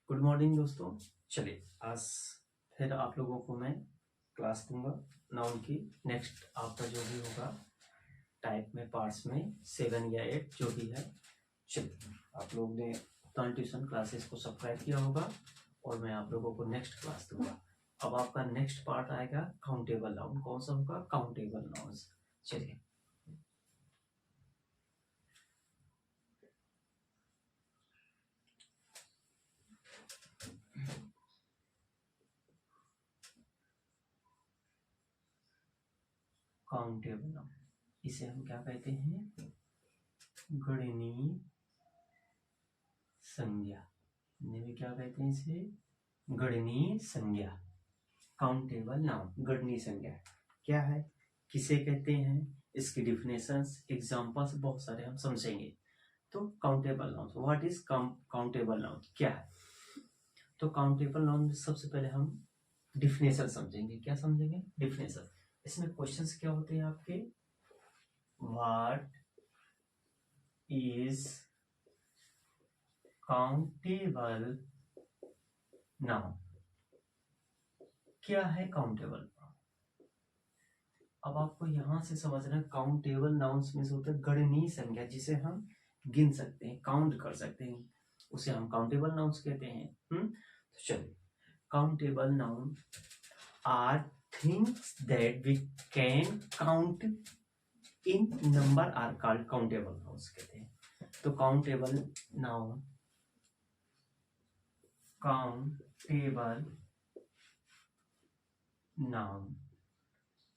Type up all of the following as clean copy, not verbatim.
Good morning दोस्तों। चलिए आज फिर आप लोगों को मैं क्लास दूंगा नाउन की। नेक्स्ट आपका जो भी होगा टाइप में पार्ट्स में 7 या 8 जो भी है। चलिए आप लोग ने ट्यूशन क्लासेस को सब्सक्राइब किया होगा और मैं आप लोगों को नेक्स्ट क्लास दूंगा। अब आपका नेक्स्ट पार्ट आएगा काउंटेबल नाउन। कौन सा होगा? Countable nouns. चलिए काउंटेबल नाउन, इसे हम क्या कहते हैं? गणनीय संज्ञा। हिंदी में क्या कहते हैं इसे? गणनीय संज्ञा। काउंटेबल नाउन गणनीय संज्ञा क्या है, किसे कहते हैं, इसकी डिफिनेशंस, एग्जांपल्स बहुत सारे हम समझेंगे। तो countable noun, what is countable noun, क्या है? तो काउंटेबल नाउन में सबसे पहले हम डिफिनेशन समझेंगे। क्या समझेंगे? डिफिनेशन। इसमें क्वेश्चंस क्या होते हैं आपके? व्हाट इज काउंटेबल नाउन, क्या है काउंटेबल नाउन? अब आपको यहां से समझना है काउंटेबल नाउन्स में से होता है गणनीय संज्ञा, जिसे हम गिन सकते हैं, काउंट कर सकते हैं, उसे हम काउंटेबल नाउन्स कहते हैं। तो चलिए, countable noun are things that we can count in number are called countable nouns कहते हैं। तो काउंटेबल नाउन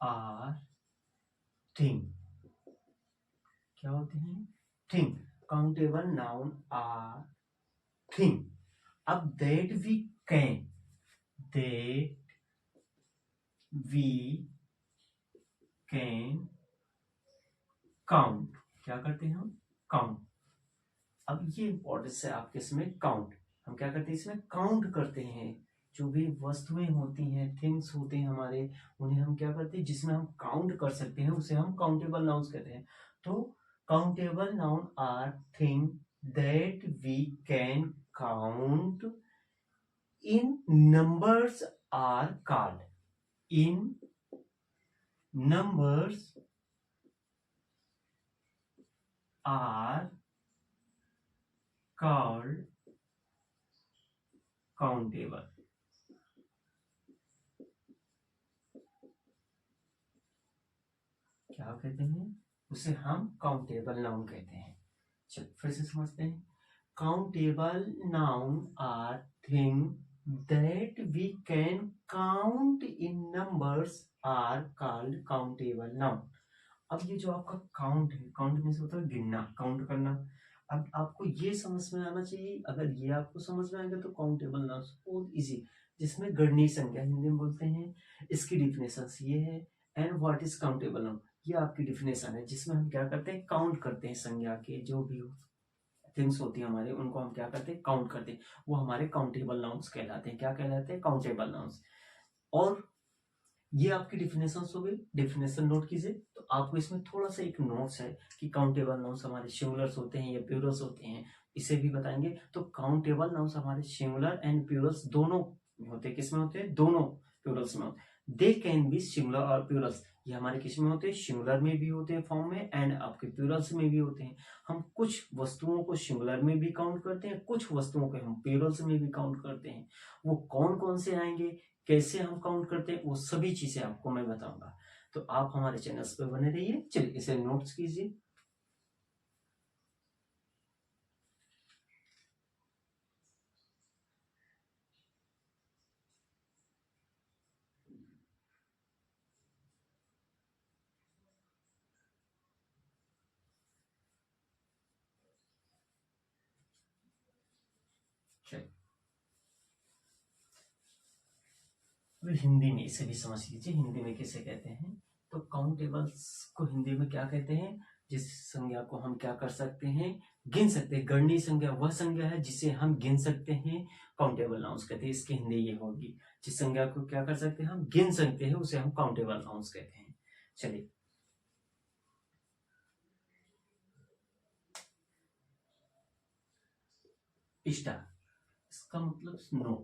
आर थिंग, क्या होते हैं? Thing. Countable noun are thing. अब दैट वी कैन काउंट, क्या करते हैं हम? काउंट। अब ये इंपॉर्टेंस है आपके इसमें, काउंट। हम क्या करते हैं इसमें? काउंट करते हैं। जो भी वस्तुएं होती हैं, थिंग्स होते हैं हमारे, उन्हें हम क्या करते हैं, जिसमें हम काउंट कर सकते हैं, उसे हम काउंटेबल नाउन्स कहते हैं। तो countable noun are thing that we can count in numbers are called, in numbers are called countable. क्या कहते हैं? उसे हम काउंटेबल नाउन कहते हैं। चलो फिर से समझते हैं। Countable noun are thing that we can count in numbers are called countable noun. अब ये जो आपका काउंट है, काउंट में से होता है गिनना, काउंट करना। अब आपको ये समझ में आना चाहिए। अगर ये आपको समझ में आएगा तो काउंटेबल नाउन बहुत इजी, जिसमें गणनीय संज्ञा हिंदी में बोलते हैं। इसकी डिफिनेशन ये है। And what is countable noun, ये आपकी डिफिनेशन है, जिसमें हम क्या करते हैं? काउंट करते हैं। संज्ञा के जो भी थिंग्स होती है हमारे, उनको हम क्या करते हैं? काउंट करते हैं। वो हमारे काउंटेबल नाउन्स कहलाते हैं। क्या कहलाते हैं? Countable nouns. और ये आपकी डिफिनेशन हो गई। डिफिनेशन नोट कीजिए। तो आपको इसमें थोड़ा सा एक नोट्स है कि काउंटेबल नाउन्स हमारे सिंगुलर्स होते हैं या प्लूरल्स होते हैं, इसे भी बताएंगे। तो काउंटेबल नाउन्स हमारे सिंगुलर एंड प्लूरल्स दोनों होते हैं। किसमें होते हैं? दोनों प्लूरल्स में होते हैं। दे कैन बी सिंगुलर और प्लूरल्स, ये हमारे किस में होते हैं? सिंगुलर में भी होते हैं फॉर्म में, एंड आपके प्लूरल्स में भी होते हैं। हम कुछ वस्तुओं को सिंगुलर में भी काउंट करते हैं, कुछ वस्तुओं को हम प्लूरल्स में भी काउंट करते हैं। वो कौन कौन से आएंगे, कैसे हम काउंट करते हैं, वो सभी चीजें आपको मैं बताऊंगा। तो आप हमारे चैनल्स पे बने रहिए। चलिए इसे नोट्स कीजिए। अब हिंदी में इसे भी समझ लीजिए, हिंदी में किसे कहते हैं। तो काउंटेबल्स को हिंदी में क्या कहते हैं? जिस संज्ञा को हम क्या कर सकते हैं? गिन सकते हैं। गणनीय संज्ञा वह संज्ञा है जिसे हम गिन सकते हैं, काउंटेबल नाउन्स कहते हैं। इसकी हिंदी ये होगी। जिस संज्ञा को क्या कर सकते हैं? हम गिन सकते हैं, उसे हम काउंटेबल नाउन्स कहते हैं। चलिए स्टार। इसका मतलब नो।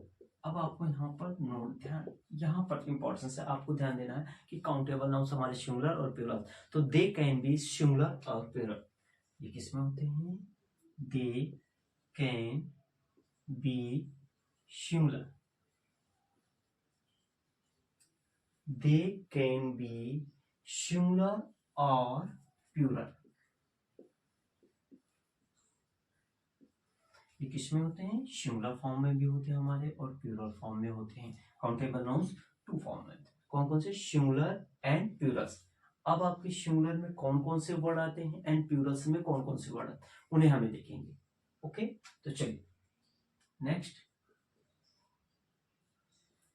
अब आपको यहाँ पर नोट ध्यान, यहाँ पर इंपॉर्टेंस है, आपको ध्यान देना है कि काउंटेबल नाउन्स हमारे सिंगुलर और प्लूरल, तो दे कैन बी सिंगुलर और प्लूरल। ये किसमें होते हैं? They can be singular, they can be singular और प्लूरल। ये किसमें होते हैं? सिंगुलर फॉर्म में भी होते हैं हमारे और प्लूरल फॉर्म में होते हैं। काउंटेबल नाउन्स टू फॉर्म में। कौन कौन से? Singular and Plurals. अब आपके सिंगुलर में कौन कौन से वर्ड आते हैं एंड प्लूरल्स में कौन कौन से वर्ड आते हैं, उन्हें हमें देखेंगे। ओके, तो चलिए नेक्स्ट,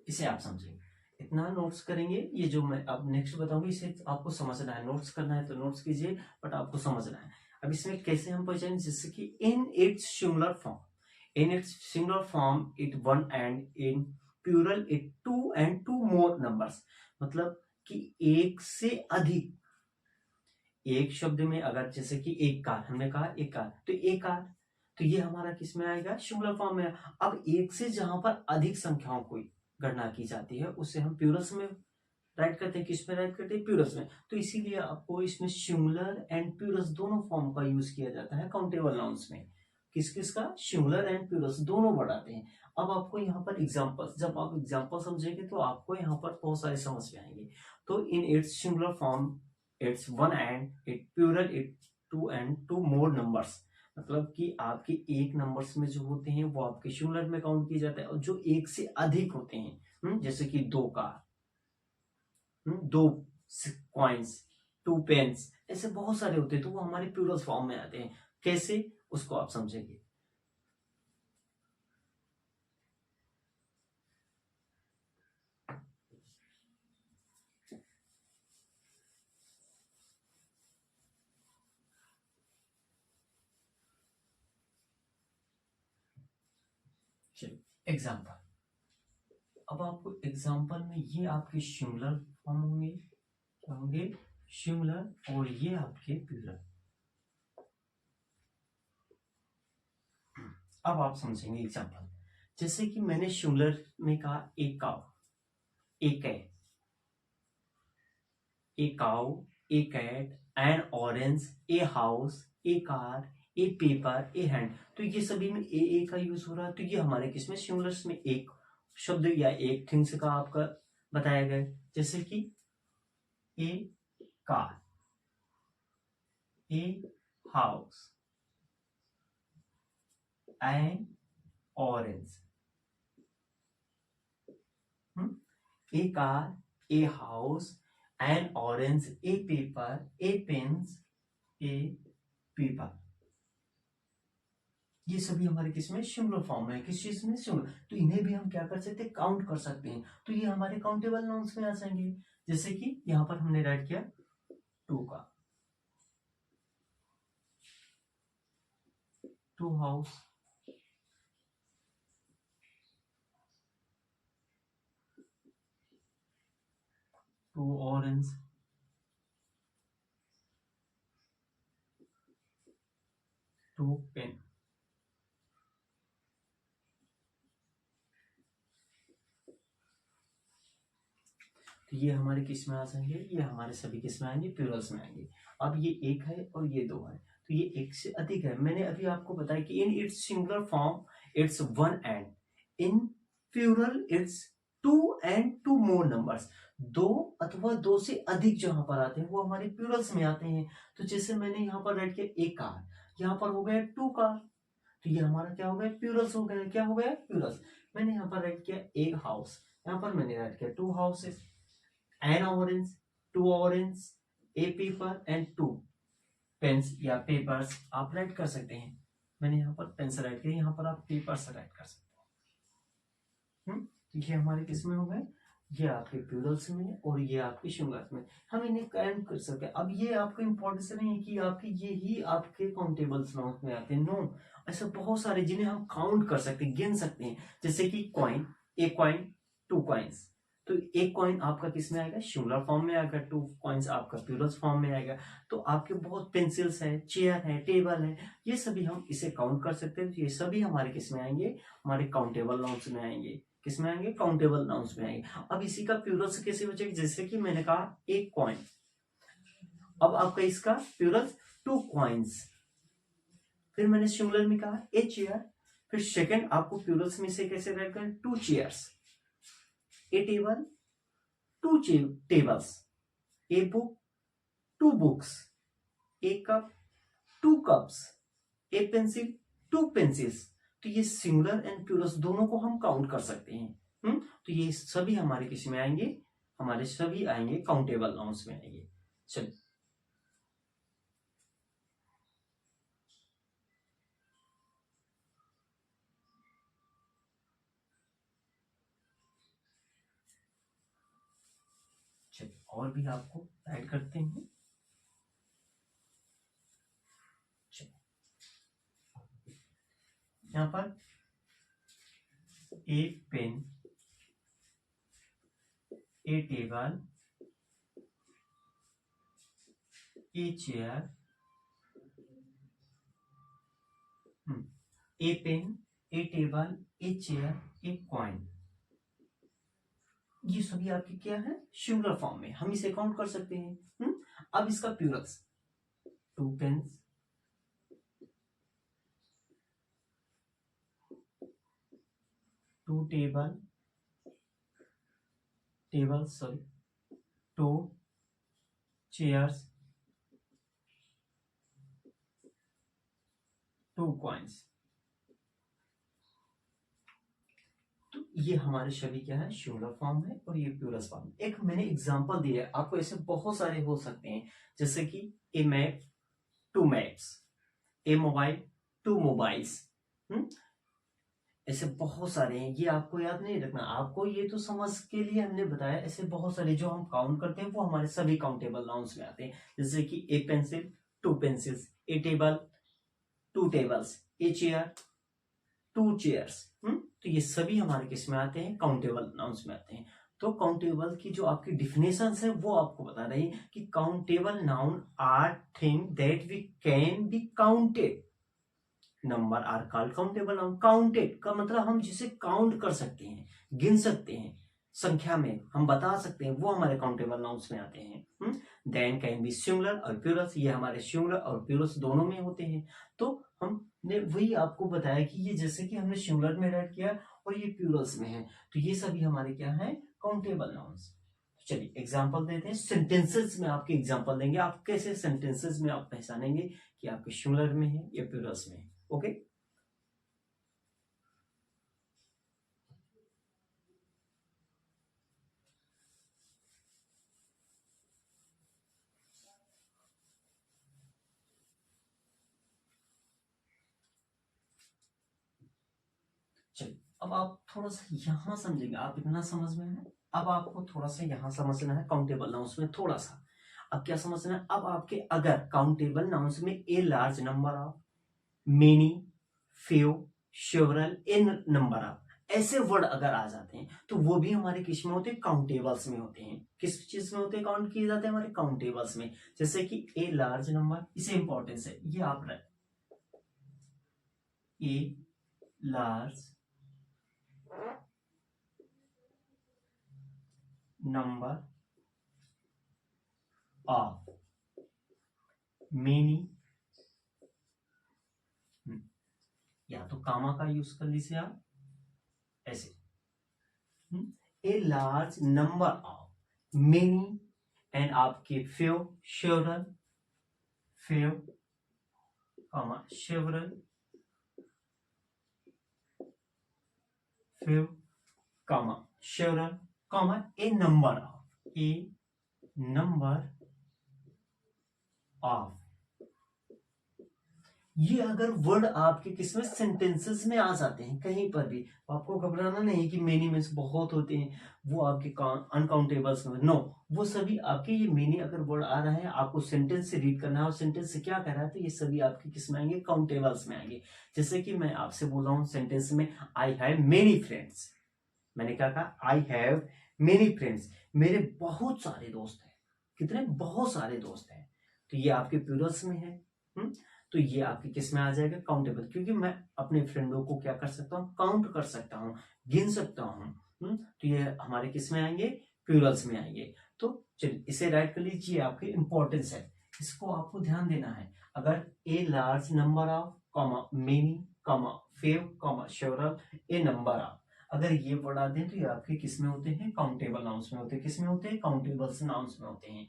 इसे आप समझेंगे, इतना नोट्स करेंगे। ये जो मैं अब नेक्स्ट बताऊंगी इसे आपको समझना है, नोट्स करना है तो नोट्स कीजिए, बट आपको समझना है। अब इसमें कैसे हम पहचानें? जैसे कि in its singular form, in its singular form it one and in plural it two and two more numbers. मतलब कि एक से अधिक, एक शब्द में अगर जैसे कि एक कार, हमने कहा एक कार, तो एक कार, तो ये हमारा किस में आएगा? सिंगुलर फॉर्म में। अब एक से जहां पर अधिक संख्याओं की गणना की जाती है उसे हम प्लूरल्स में राइट करते हैं। किस में राइट करते हैं? प्लूरल्स में। तो इसीलिए आपको इसमें सिंगुलर एंड प्लूरल्स दोनों फॉर्म का यूज किया जाता है काउंटेबल नाउन्स में। किस किस का? सिंगुलर एंड प्लूरल्स दोनों वर्ड आते हैं। अब आपको यहाँ पर एग्जांपल्स, जब आप एग्जांपल समझेंगे तो आपको यहाँ पर बहुत सारे समझ में आएंगे। तो in its singular form it's one and it plural it two and two more numbers. मतलब कि आपके एक नंबर्स में जो होते हैं वो आपके सिंगुलर में काउंट किए जाते हैं, और जो एक से अधिक होते हैं, जैसे कि दो कार, दो कॉइन्स, टू पेन्स, ऐसे बहुत सारे होते हैं, तो वो हमारे प्लूरल फॉर्म में आते हैं। कैसे, उसको आप समझेंगे। चलिए एग्जाम्पल, अब आपको एग्जाम्पल में ये आपके सिंगुलर फॉर्म होंगे, क्या होंगे? सिंगुलर, और ये आपके प्लूरल। अब आप समझेंगे एग्जाम्पल, जैसे कि मैंने सिंगुलर में कहा एक काउ, एक है, a cow, a cat, an orange, a house, a car, a paper, a hand। तो ये सभी में ए का यूज हो रहा है, तो ये हमारे किसमें? सिंगुलर्स में एक शब्द या एक थिंग्स का आपका बताया गया। जैसे कि a car, a house, an orange. A car, a house, an orange, a paper, a pens, a paper. ये सभी हमारे किसमें? सिंगुलर फॉर्म में। किस चीज में? सिंगुलर। तो इन्हें भी हम क्या कर सकते हैं? काउंट कर सकते हैं, तो ये हमारे काउंटेबल नाउन्स में आ जाएंगे। जैसे कि यहाँ पर हमने राइट किया टू का, two house, two orange, two pen. तो ये हमारे किस में आ जाएंगे? ये हमारे सभी किस में आएंगे? प्लूरल्स में आएंगे। अब ये एक है और ये दो है, तो ये एक से अधिक है। मैंने अभी आपको बताया कि in its singular form it's one and in plural it's two and two more numbers. दो अथवा दो से अधिक जहां पर आते हैं वो हमारे प्लूरल्स में आते हैं। तो जैसे मैंने यहाँ पर राइट किया एक कार, यहाँ पर हो गया टू कार, तो ये हमारा क्या हो गया? प्लूरल्स हो गया। क्या हो गया? प्लूरल्स। मैंने यहाँ पर राइट किया एक हाउस, यहाँ पर मैंने राइट किया to houses, an orange, two orange, a paper and two pens या papers आप राइट कर सकते हैं। मैंने यहाँ पर पेन से राइट किया, यहाँ पर आप पेपर से राइट कर सकते हैं। ये हमारे किस में हो गए? ये आपके प्लूरल्स में और ये आपके सिंगुलर में। हम इन्हें काउंट कर सकते हैं। अब ये आपको इंपॉर्टेंस नहीं है कि आपके ये ही आपके काउंटेबल्स नाउन्स में आते हैं, नो। ऐसे बहुत सारे जिन्हें हम काउंट कर सकते हैं, गिन सकते हैं। जैसे कि coin, a coin, two coins, तो एक कॉइन आपका किस में आएगा, सिंगुलर फॉर्म में आएगा, 2 कॉइन्स आपका प्लूरल फॉर्म में आएगा। तो आपके बहुत पेंसिल्स है, चेयर है, टेबल है, ये सभी हम इसे काउंट कर सकते हैं। तो ये सभी हमारे किस में आएंगे, हमारे काउंटेबल नाउन्स में आएंगे। किस में आएंगे, काउंटेबल नाउन्स में आएंगे। अब इसी का प्लूरल कैसे बचेगा, जैसे कि मैंने कहा एक कॉइन, अब आपका इसका प्लूरल 2 कॉइन्स, फिर मैंने सिंगुलर में कहा ए चेयर, फिर सेकंड आपको प्लूरल्स में से कैसे राइट करें, 2 chairs, A table, 2 tables, a book, 2 books, A cup, 2 cups, A pencil, 2 pencils. तो ये सिंगुलर एंड प्लूरल्स दोनों को हम काउंट कर सकते हैं। तो ये सभी हमारे किस में आएंगे, हमारे सभी आएंगे काउंटेबल नाउन्स में आएंगे। चलिए और भी आपको ऐड करते हैं। यहाँ पर a pen, a table, a chair, a pen, a table, a chair, a coin, ये सभी आपके क्या है, सिंगुलर फॉर्म में, हम इसे काउंट कर सकते हैं। अब इसका plurals, 2 pens, 2 tables, 2 chairs, 2 coins. तो ये हमारे सभी क्या है, सिंगुलर फॉर्म है और ये प्लूरल फॉर्म। एक मैंने एग्जांपल दिया है आपको, ऐसे बहुत सारे हो सकते हैं, जैसे कि ए मैप, 2 मैप्स, ए मोबाइल, 2 मोबाइल्स। ऐसे बहुत सारे हैं, ये आपको याद नहीं रखना, आपको ये तो समझ के लिए हमने बताया। ऐसे बहुत सारे जो हम काउंट करते हैं वो हमारे सभी काउंटेबल नाउन्स में आते हैं, जैसे कि ए pencil, 2 pencils, A table, 2 tables, a chair, 2 chairs. तो ये सभी हमारे किस में आते हैं, काउंटेबल नाउन्स में आते हैं। तो काउंटेबल की जो आपकी डिफिनेशंस है वो आपको बता रही है कि countable noun are thing that we can be counted, number are called countable noun. Counted का मतलब हम जिसे काउंट कर सकते हैं, गिन सकते हैं, संख्या में हम बता सकते हैं, वो हमारे काउंटेबल नाउन्स में आते हैं। देन कैन बी सिंगुलर और प्लूरल्स, ये हमारे सिंगुलर और प्लूरल्स दोनों में होते हैं। तो हमने वही आपको बताया कि ये जैसे कि हमने सिंगुलर में राइट किया और ये प्लूरल्स में है, तो ये सभी हमारे क्या है, काउंटेबल नाउन्स। चलिए एग्जांपल देते हैं, सेंटेंसेस में आपके एग्जांपल देंगे, आप कैसे सेंटेंसेस में आप पहचानेंगे कि आपके सिंगुलर में है या प्लूरल्स में है। ओके चलिए अब आप थोड़ा सा यहाँ समझेंगे, आप इतना समझ में है, अब आपको थोड़ा सा यहाँ समझना है काउंटेबल नाउन्स में थोड़ा सा। अब क्या समझना है, अब आपके अगर काउंटेबल नाउन्स में ए large number of, many, few, several, in number of, ऐसे वर्ड अगर आ जाते हैं तो वो भी हमारे किस में होते हैं, काउंटेबल्स में होते हैं। किस चीज में होते हैं, काउंट किए जाते हैं हमारे काउंटेबल्स में। जैसे कि ए लार्ज नंबर, इसे इंपॉर्टेंस है, ये आप रख, a large number of, many, या तो कामा का यूज कर लीजिए आप ऐसे, a large number of, many, and आपके few, several, few, comma several, few, comma several, comma a number of, a number of. ये अगर वर्ड आपके किसमें, सेंटेंसेस में आ जाते हैं कहीं पर भी, आपको घबराना नहीं कि मेनी मीन्स बहुत होते हैं, वो आपके अनकाउंटेबल्स में, नो, वो सभी आपके, ये मेनी अगर वर्ड आ रहा है आपको सेंटेंस से रीड करना है और सेंटेंस से क्या कर रहा है, तो ये सभी आपके किस में आएंगे, काउंटेबल्स में आएंगे। जैसे कि मैं आपसे बोल रहा हूँ सेंटेंस में, आई हैव मेनी फ्रेंड्स, मैंने क्या कहा, आई हैव मेनी फ्रेंड्स, मेरे बहुत सारे दोस्त हैं। कितने? बहुत सारे दोस्त हैं। तो ये आपके प्लूरल्स में है। तो ये आपके किस में आ जाएगा? काउंटेबल, क्योंकि मैं अपने फ्रेंडों को क्या कर सकता हूँ? काउंट कर सकता हूँ, गिन सकता हूँ। तो ये हमारे किस में आएंगे? प्लूरल्स में आएंगे। तो चलिए इसे राइट कर लीजिए, आपके इंपॉर्टेंस है, इसको आपको ध्यान देना है। अगर a large number of, comma many, comma few, comma several, a number of, अगर ये वर्ड आते हैं तो ये आपके किस में होते हैं? काउंटेबल नाउन्स में होते हैं। किस में होते हैं? काउंटेबल नाउन्स में होते हैं।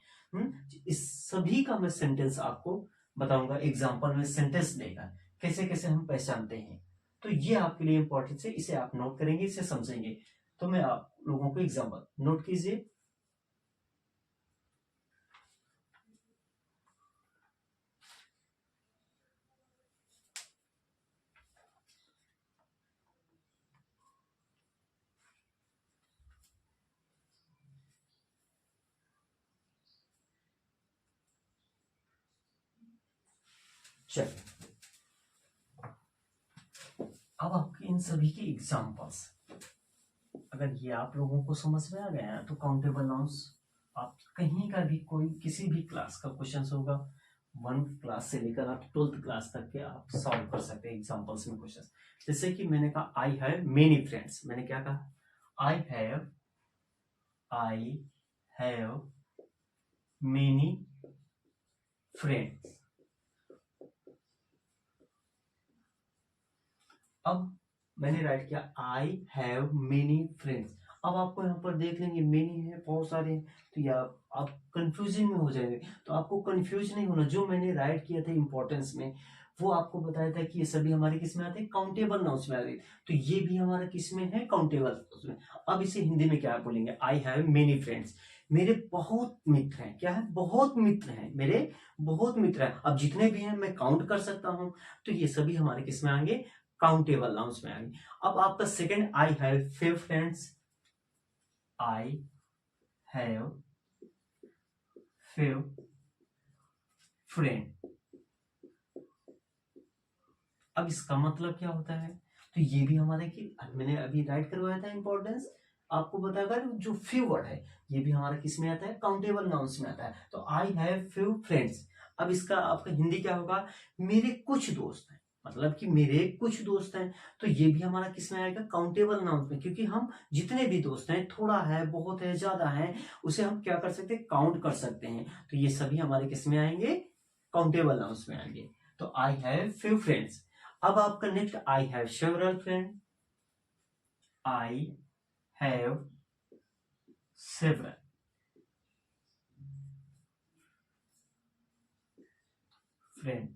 इस सभी का मैं सेंटेंस आपको बताऊंगा, एग्जांपल में सेंटेंस देगा कैसे कैसे हम पहचानते हैं। तो ये आपके लिए इंपॉर्टेंट है, इसे आप नोट करेंगे, इसे समझेंगे। तो मैं आप लोगों को एग्जांपल नोट कीजिए। चलिए अब आपके इन सभी के एग्जांपल्स, अगर ये आप लोगों को समझ में आ गया है तो काउंटेबल नाउन्स आप कहीं का भी, कोई किसी भी क्लास का क्वेश्चन होगा, 1 क्लास से लेकर आप 12th क्लास तक के आप सॉल्व कर सकते हैं एग्जांपल्स में क्वेश्चन। जैसे कि मैंने कहा आई हैव मेनी फ्रेंड्स, मैंने क्या कहा? I have many friends. अब मैंने राइट किया आई हैव मेनी फ्रेंड्स। अब आपको यहाँ पर देख लेंगे मेनी है, बहुत सारे हैं, तो ये आप कंफ्यूजन में हो जाएंगे। तो आपको कंफ्यूज नहीं होना, जो मैंने राइट किया था इंपॉर्टेंस में वो आपको बताया था कि ये सभी हमारे किस में आते हैं? काउंटेबल नाउन्स में आते हैं। तो ये भी हमारा किस में है? काउंटेबल में। अब इसे हिंदी में क्या बोलेंगे? आई हैव मेनी फ्रेंड्स, मेरे बहुत मित्र हैं। क्या है? बहुत मित्र हैं, मेरे बहुत मित्र हैं। अब जितने भी हैं मैं काउंट कर सकता हूं। तो ये सभी हमारे किस में आएंगे? काउंटेबल नाउन्स में आएंगे। अब आपका second, I have few friends, I have few friend. अब इसका मतलब क्या होता है? तो ये भी हमारे की, मैंने अभी राइट करवाया था इंपॉर्टेंस, आपको बताकर जो फ्यू वर्ड है ये भी हमारा किस में आता है? काउंटेबल नाउन्स में आता है। तो आई हैव फ्यू फ्रेंड्स। अब इसका आपका हिंदी क्या होगा? मेरे कुछ दोस्त हैं, मतलब कि मेरे कुछ दोस्त हैं। तो ये भी हमारा किस में आएगा? काउंटेबल नाउन में, क्योंकि हम जितने भी दोस्त हैं, थोड़ा है, बहुत है, ज्यादा है, उसे हम क्या कर सकते हैं? काउंट कर सकते हैं। तो ये सभी हमारे किस में आएंगे? काउंटेबल नाउन्स में आएंगे। तो आई हैव फ्यू फ्रेंड्स। अब आपका next, I have several friend, I have several friend,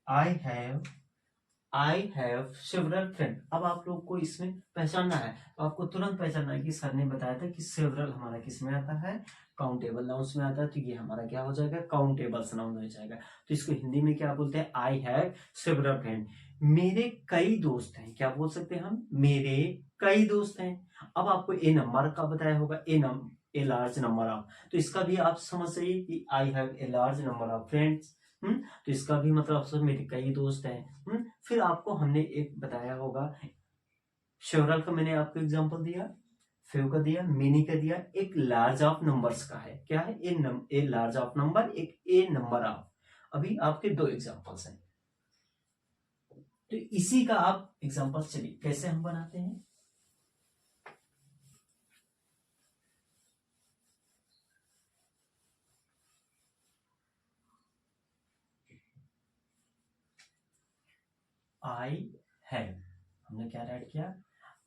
I have several friend. अब आप लोग को इसमें पहचानना है, तो आपको तुरंत पहचानना है कि सर ने बताया था कि सेवरल हमारा किस में आता है? काउंटेबल नाउन्स में आता है। तो ये हमारा क्या हो जाएगा? काउंटेबल नाउन हो जाएगा। तो इसको हिंदी में क्या बोलते हैं? आई हैव सेवरल फ्रेंड, मेरे कई दोस्त हैं। क्या बोल सकते हैं हम? मेरे कई दोस्त हैं। अब आपको ए नंबर का बताया होगा, ए लार्ज नंबर ऑफ, तो इसका भी आप समझ जाइए कि आई have a large number of friends. तो इसका भी मतलब सब मेरे कई दोस्त हैं। फिर आपको हमने एक बताया होगा, सेवरल का मैंने आपको एग्जांपल दिया, फेव का दिया, मेनी का दिया, एक लार्ज ऑफ नंबर्स का है। क्या है? ए लार्ज ऑफ नंबर, एक ए नंबर ऑफ। अभी आपके 2 एग्जांपल्स हैं। तो इसी का आप एग्जांपल, चलिए कैसे हम बनाते हैं। आई हैव, हमने क्या राइट किया?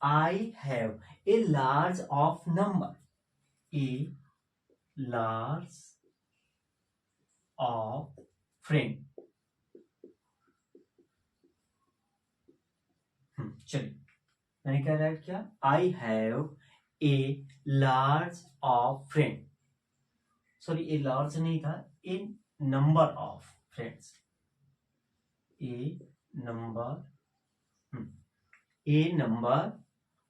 I have a large of number, a large of friend. चलिए मैंने क्या राइट किया? I have a large of friend, sorry a large नहीं था, a number of friends, a number a number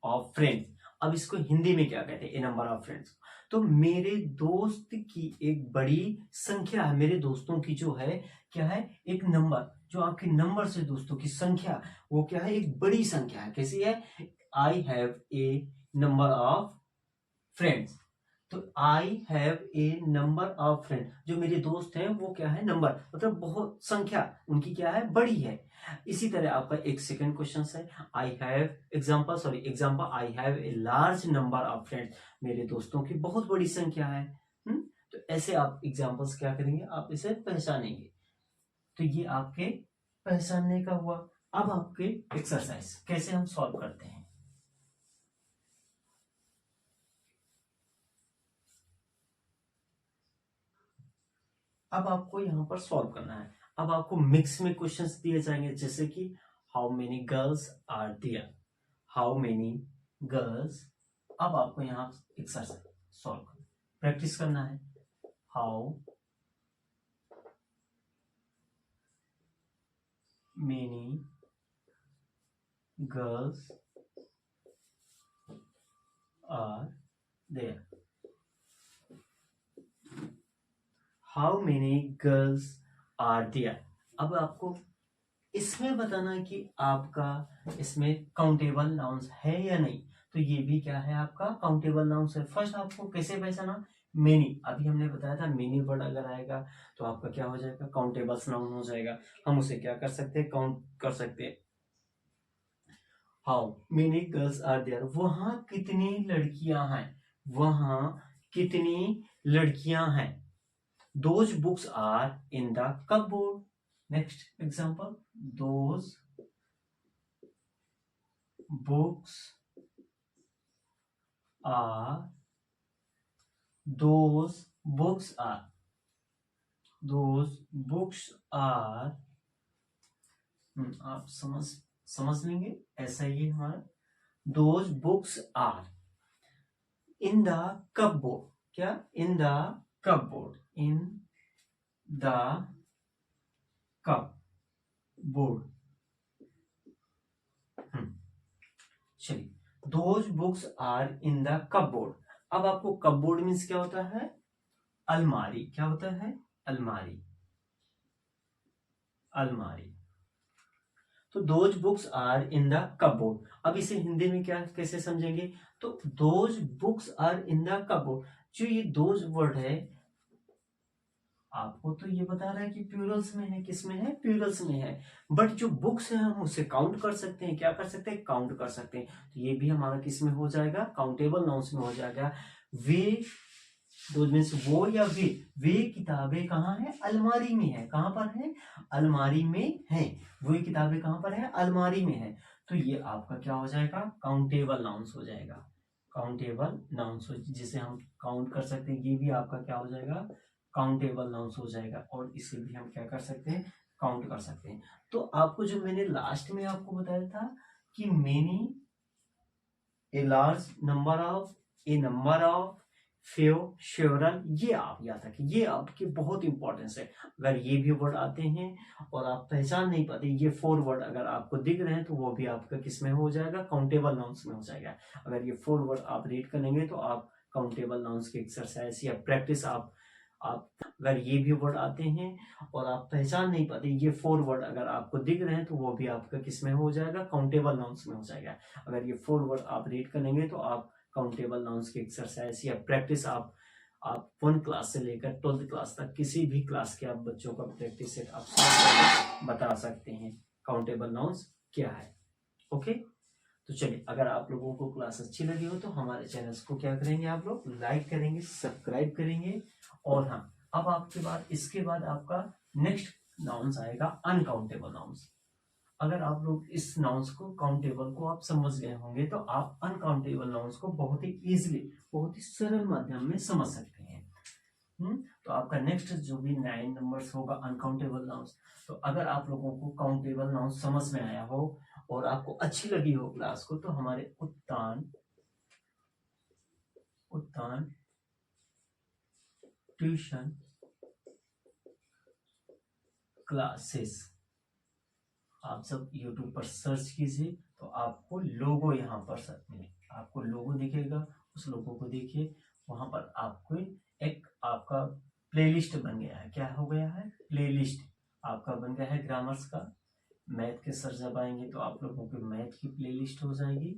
of friends. अब इसको हिंदी में क्या कहते हैं? A number of friends. तो मेरे दोस्त की एक बड़ी संख्या है, मेरे दोस्तों की जो है क्या है? एक नंबर, जो आपके नंबर से दोस्तों की संख्या, वो क्या है, एक बड़ी संख्या है। कैसी है? I have a number of friends. तो I have a number of friend, जो मेरे दोस्त हैं वो क्या है, नंबर, मतलब बहुत संख्या उनकी क्या है, बड़ी है। इसी तरह आपका एक सेकंड क्वेश्चन है, I have example I have a large number of friends, मेरे दोस्तों की बहुत बड़ी संख्या है। तो ऐसे आप एग्जांपल्स क्या करेंगे, आप इसे पहचानेंगे। तो ये आपके पहचानने का हुआ। अब आपके एक्सरसाइज कैसे हम सॉल्व करते हैं। अब आपको यहां पर सॉल्व करना है। अब आपको मिक्स में क्वेश्चंस दिए जाएंगे, जैसे कि how many girls are there, how many girls. अब आपको यहां एक्सरसाइज सॉल्व करना, प्रैक्टिस करना है। How many girls are there, how many girls are there. अब आपको इसमें बताना है कि आपका इसमें काउंटेबल नाउन्स है या नहीं। तो ये भी क्या है, आपका काउंटेबल नाउन्स है। फर्स्ट आपको कैसे पहचाना, मेनी, अभी हमने बताया था मेनी वर्ड अगर आएगा तो आपका क्या हो जाएगा, काउंटेबल्स नाउन हो जाएगा। हम उसे क्या कर सकते हैं, काउंट कर सकते हैं। How many girls are there, वहां कितनी लड़कियां हैं, वहां कितनी लड़कियां हैं। Those books are in the cupboard. Next example, those books are those books are those books are आप समझ लेंगे, ऐसा ही हमारा those books are in the cupboard। क्या? in the cupboard, in the cupboard। चलिए, those books are in the cupboard. अब आपको cupboard means क्या होता है, अलमारी। क्या होता है, अलमारी, अलमारी। तो those books are in the cupboard. अब इसे हिंदी में क्या कैसे समझेंगे, तो those books are in the cupboard, जो ये दोज वर्ड है आपको तो ये बता रहा है कि प्लूरल्स में है, किस में है, प्लूरल्स में है। बट जो बुक्स है हम उसे काउंट कर सकते हैं, क्या कर सकते हैं, काउंट कर सकते हैं। तो ये भी हमारा किस में हो जाएगा, काउंटेबल नाउन्स में हो जाएगा। वे, दोज मीन्स वो या वे किताबें कहाँ है, अलमारी में है। कहाँ पर है, अलमारी में है। वो किताबें कहाँ पर है, अलमारी में है। तो ये आपका क्या हो जाएगा, काउंटेबल नाउन्स हो जाएगा। काउंटेबल नाउन्स जिसे हम काउंट कर सकते हैं, ये भी आपका क्या हो जाएगा, काउंटेबल नाउन्स हो जाएगा। और इसे भी हम क्या कर सकते हैं, काउंट कर सकते हैं। तो आपको जो मैंने लास्ट में आपको बताया था कि many, A large number of, a number of, few, several, ये आप याद रखें, ये आपके बहुत इंपॉर्टेंस है। अगर ये भी वर्ड आते हैं और आप पहचान नहीं पाते, ये 4 वर्ड अगर आपको दिख रहे हैं तो वो भी आपका किस में हो जाएगा, काउंटेबल नाउन्स में हो जाएगा। अगर ये 4 वर्ड आप रीड करेंगे तो आप काउंटेबल नाउन्स की एक्सरसाइज या प्रैक्टिस आप अगर ये भी वर्ड आते हैं और आप पहचान नहीं पाते, ये 4 वर्ड अगर आपको दिख रहे हैं तो वो भी आपका किस में हो जाएगा, काउंटेबल नाउन्स में हो जाएगा। अगर ये 4 वर्ड आप रीड करेंगे तो आप काउंटेबल नाउन्स की एक्सरसाइज या प्रैक्टिस आप 1 क्लास से लेकर 12th क्लास तक किसी भी क्लास के आप बच्चों का प्रैक्टिस सेट आप बता सकते हैं काउंटेबल नाउन्स क्या है। ओके, तो चलिए, अगर आप लोगों को क्लास अच्छी लगी हो तो हमारे चैनल्स को क्या करेंगे, आप लोग लाइक करेंगे, सब्सक्राइब करेंगे। और हाँ, अब आपके बाद इसके बाद आपका नेक्स्ट नाउन्स आएगा अनकाउंटेबल नाउन्स। अगर आप लोग इस नाउन्स को, काउंटेबल को आप समझ गए होंगे तो आप अनकाउंटेबल नाउन्स को बहुत ही इजीली, बहुत ही सरल माध्यम में समझ सकते हैं। तो आपका नेक्स्ट जो भी 9 नंबर्स होगा अनकाउंटेबल नाउन्स। तो अगर आप लोगों को काउंटेबल नाउन्स समझ में आया हो और आपको अच्छी लगी हो क्लास को, तो हमारे उत्तान ट्यूशन क्लासेस आप सब YouTube पर सर्च कीजिए तो आपको लोगो यहाँ पर मिले, आपको लोगो दिखेगा, उस लोगो को देखिए। वहां पर आपको एक आपका प्लेलिस्ट बन गया है। क्या हो गया है, प्लेलिस्ट। आपका बन गया है ग्रामर्स का। मैथ के सर जब आएंगे तो आप लोगों की मैथ की प्लेलिस्ट हो जाएगी।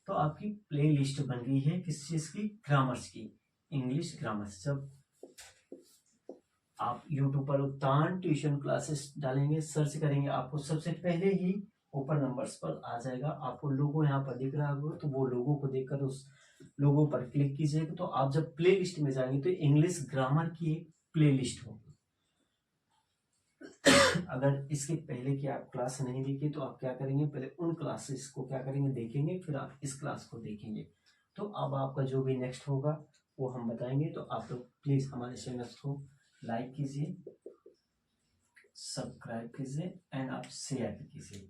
तो आपकी प्लेलिस्ट बन गई है किस चीज की, ग्रामर्स की, इंग्लिश ग्रामर्स। जब आप यूट्यूब पर उत्तान ट्यूशन क्लासेस डालेंगे, सर्च करेंगे, आपको सबसे पहले ही ऊपर नंबर्स पर आ जाएगा। आपको लोगो यहाँ पर दिख रहा होगा, तो वो लोगो को देखकर उस लोगो पर क्लिक कीजिएगा। तो आप जब प्ले लिस्ट में जाएंगे तो इंग्लिश ग्रामर की एक प्ले लिस्ट होगी। अगर इसके पहले की आप क्लास नहीं देखी तो आप क्या करेंगे, पहले उन क्लासेस को क्या करेंगे, देखेंगे, फिर आप इस क्लास को देखेंगे। तो अब आपका जो भी नेक्स्ट होगा वो हम बताएंगे। तो आप लोग प्लीज हमारे चैनल को लाइक कीजिए, सब्सक्राइब कीजिए एंड आप शेयर भी कीजिए।